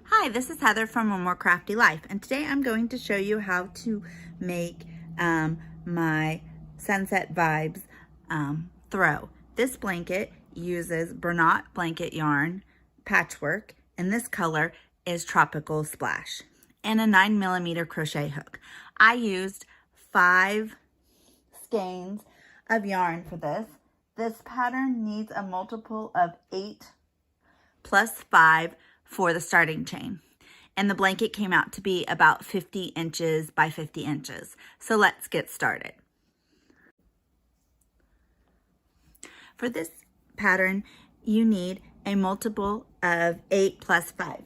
Hi, this is Heather from A More Crafty Life, and today I'm going to show you how to make my Sunset Vibes throw. This blanket uses Berat blanket yarn patchwork, and this color is Tropical Splash, and a 9mm crochet hook. I used 5 skeins of yarn for this. This pattern needs a multiple of 8 plus 5 for the starting chain. And the blanket came out to be about 50 inches by 50 inches. So let's get started. For this pattern, you need a multiple of 8 plus 5.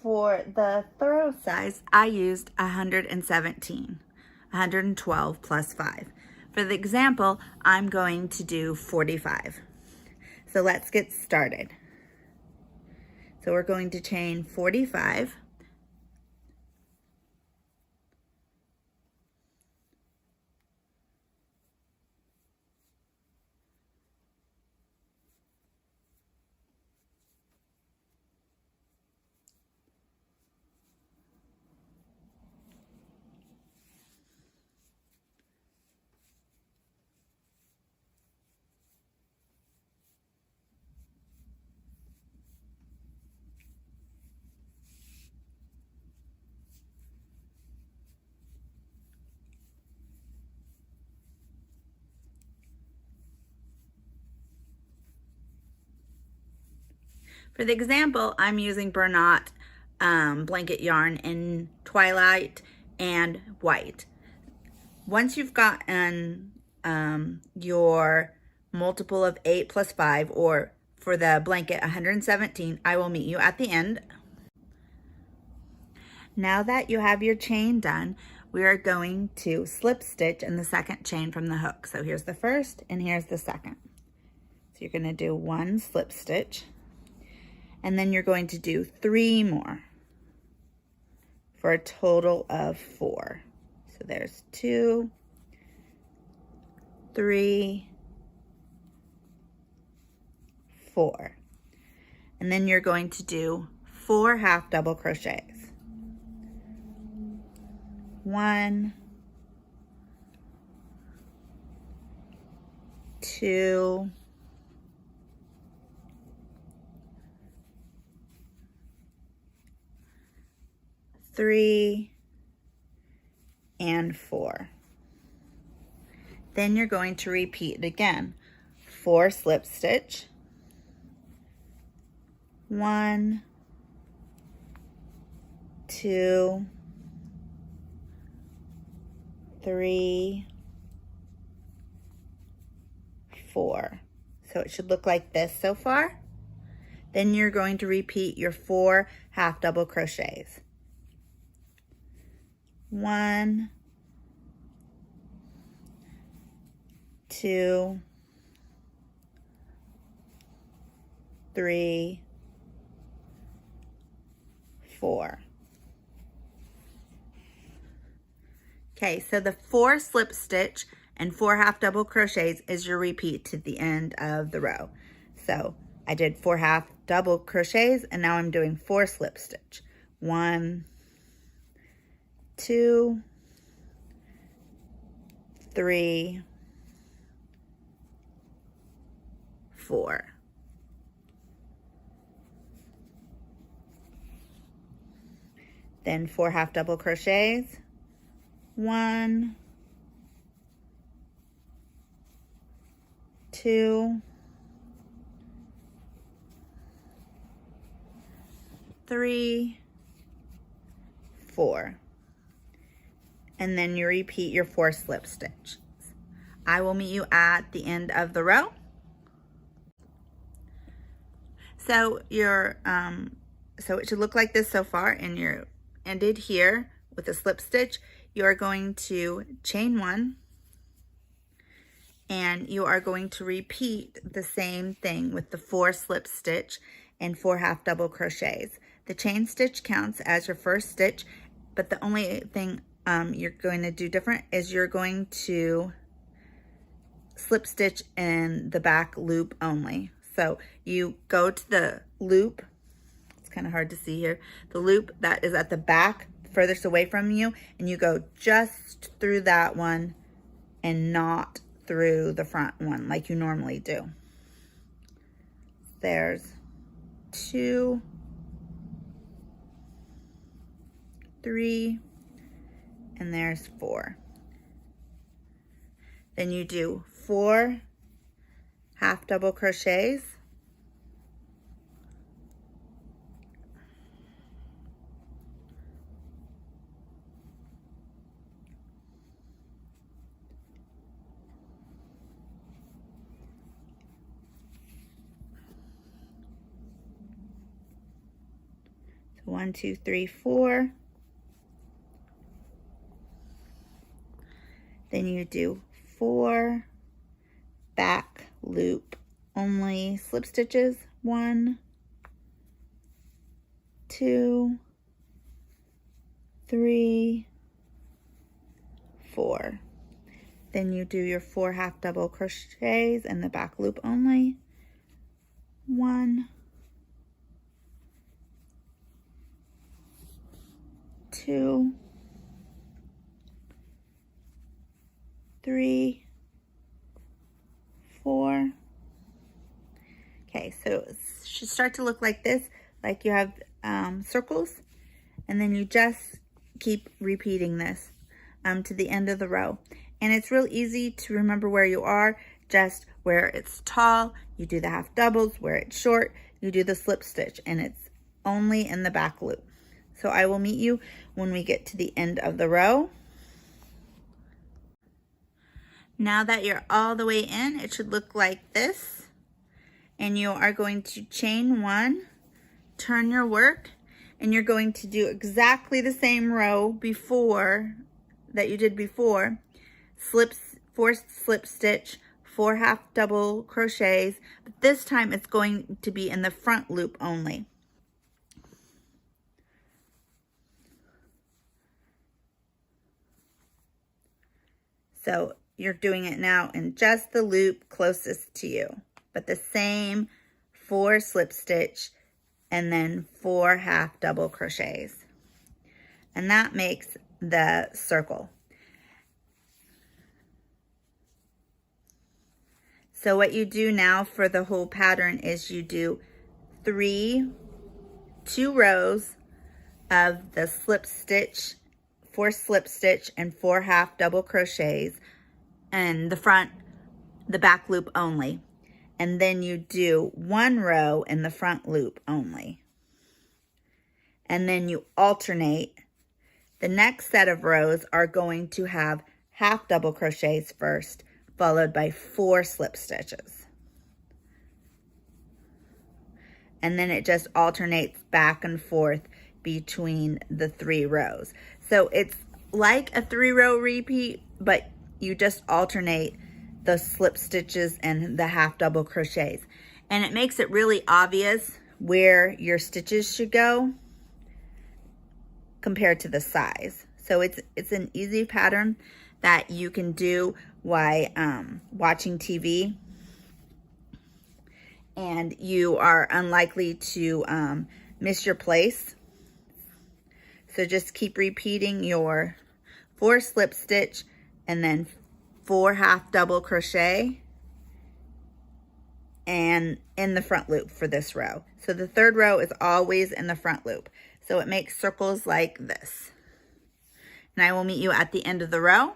For the throw size, I used 112 plus 5. For the example, I'm going to do 45. So let's get started. So we're going to chain 45. For the example, I'm using Berat blanket yarn in Twilight and White. Once you've gotten your multiple of 8 plus 5, or for the blanket 117, I will meet you at the end. Now that you have your chain done, we are going to slip stitch in the second chain from the hook. So here's the first and here's the second. So you're going to do 1 slip stitch, and then you're going to do 3 more for a total of 4. So there's 2, 3, 4. And then you're going to do 4 half double crochets. 1, 2, 3, and 4. Then you're going to repeat it again. 4 slip stitch, 1, 2, 3, 4. So it should look like this so far. Then you're going to repeat your 4 half double crochets. 1, 2, 3, 4. Okay, so the 4 slip stitch and 4 half double crochets is your repeat to the end of the row. So I did 4 half double crochets, and now I'm doing 4 slip stitch. 1, 2, 3, 4. Then 4 half double crochets. 1, 2, 3, 4. And then you repeat your 4 slip stitches. I will meet you at the end of the row. So so it should look like this so far, and you're ended here with a slip stitch. You are going to chain 1, and you are going to repeat the same thing with the 4 slip stitch and 4 half double crochets. The chain stitch counts as your first stitch, but the only thing you're going to do different is you're going to slip stitch in the back loop only. So you go to the loop, it's kind of hard to see here. The loop that is at the back, furthest away from you, and you go just through that one and not through the front one like you normally do. There's 2, 3, and there's 4. Then you do 4 half double crochets, so 1, 2, 3, 4. Then you do 4 back loop only slip stitches. 1, 2, 3, 4. Then you do your 4 half double crochets in the back loop only. 1, 2, 3, 4. Okay, so it should start to look like this, like you have circles, and then you just keep repeating this to the end of the row. And it's real easy to remember where you are. Just where it's tall, you do the half doubles. Where it's short, you do the slip stitch, and it's only in the back loop. So I will meet you when we get to the end of the row. Now that you're all the way in, it should look like this. And you are going to chain 1, turn your work, and you're going to do exactly the same row before that you did before. 4 slip stitch, 4 half double crochets, but this time it's going to be in the front loop only. So you're doing it now in just the loop closest to you, but the same 4 slip stitch and then 4 half double crochets. And that makes the circle. So what you do now for the whole pattern is you do 2 rows of the slip stitch, 4 slip stitch and 4 half double crochets and the back loop only. And then you do 1 row in the front loop only. And then you alternate. The next set of rows are going to have half double crochets first, followed by 4 slip stitches. And then it just alternates back and forth between the 3 rows. So it's like a 3-row repeat, but you just alternate the slip stitches and the half double crochets. And it makes it really obvious where your stitches should go compared to the size. So it's an easy pattern that you can do while watching TV, and you are unlikely to miss your place. So just keep repeating your 4 slip stitch and then 4 half double crochet and in the front loop for this row. So the 3rd row is always in the front loop. So it makes circles like this. And I will meet you at the end of the row.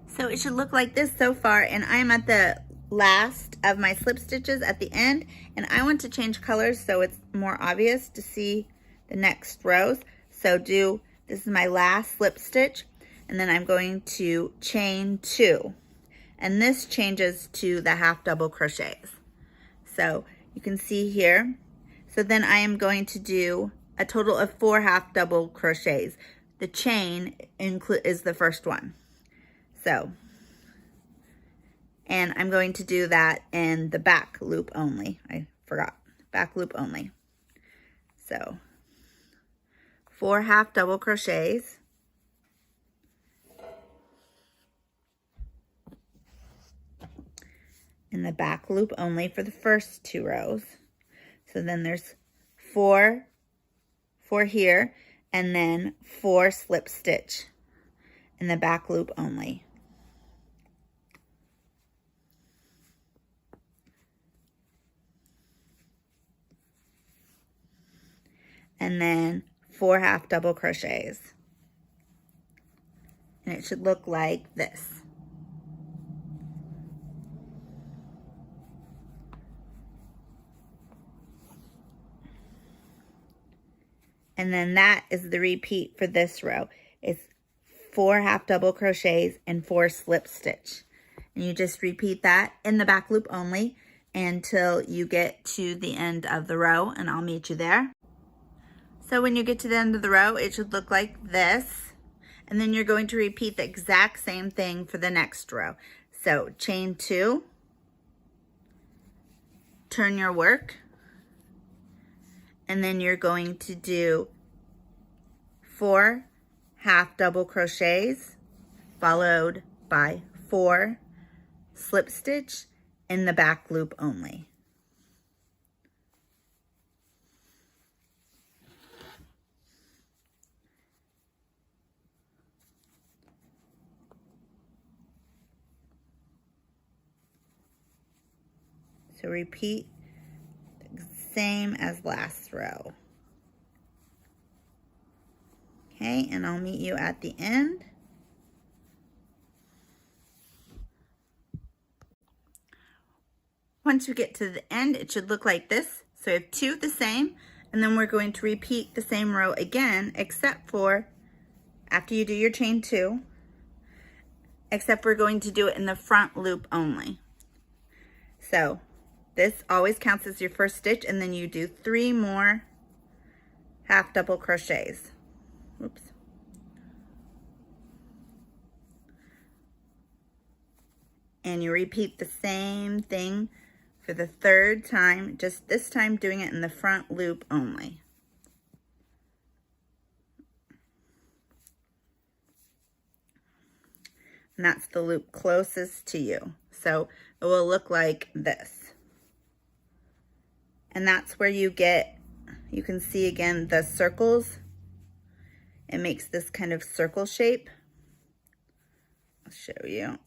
So it should look like this so far, and I'm at the last of my slip stitches at the end, and I want to change colors so it's more obvious to see the next rows. So this is my last slip stitch, and then I'm going to chain 2, and this changes to the half double crochets. So you can see here. So then I am going to do a total of 4 half double crochets. The chain is the first one. So, and I'm going to do that in the back loop only. I forgot, back loop only. So 4 half double crochets, in the back loop only for the first 2 rows. So then there's 4 here, and then 4 slip stitch in the back loop only. And then 4 half double crochets. And it should look like this. And then that is the repeat for this row. It's 4 half double crochets and 4 slip stitch. And you just repeat that in the back loop only until you get to the end of the row, and I'll meet you there. So when you get to the end of the row, it should look like this. And then you're going to repeat the exact same thing for the next row. So chain 2, turn your work, and then you're going to do 4 half double crochets followed by 4 slip stitch in the back loop only. So repeat the same as last row. Okay, and I'll meet you at the end. Once you get to the end, it should look like this. So you have 2 the same, and then we're going to repeat the same row again, except for after you do your chain 2, except we're going to do it in the front loop only. So this always counts as your first stitch, and then you do 3 more half double crochets. Oops. And you repeat the same thing for the 3rd time, just this time doing it in the front loop only. And that's the loop closest to you. So it will look like this. And that's where you get, you can see again the circles. It makes this kind of circle shape. I'll show you.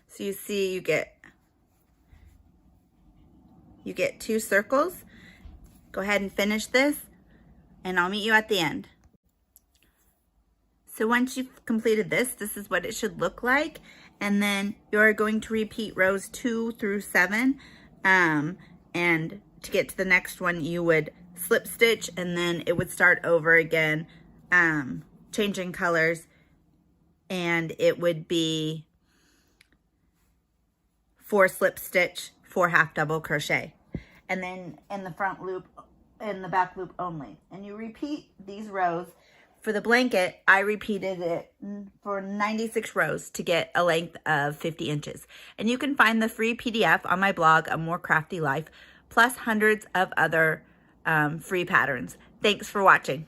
So you see you get 2 circles. Go ahead and finish this, and I'll meet you at the end. So once you've completed this, this is what it should look like. And then you're going to repeat rows 2 through 7. And to get to the next one, you would slip stitch, and then it would start over again, changing colors. And it would be 4 slip stitch, 4 half double crochet. And then in the front loop, in the back loop only. And you repeat these rows. For the blanket, I repeated it for 96 rows to get a length of 50 inches. And you can find the free PDF on my blog, A More Crafty Life, plus hundreds of other free patterns. Thanks for watching.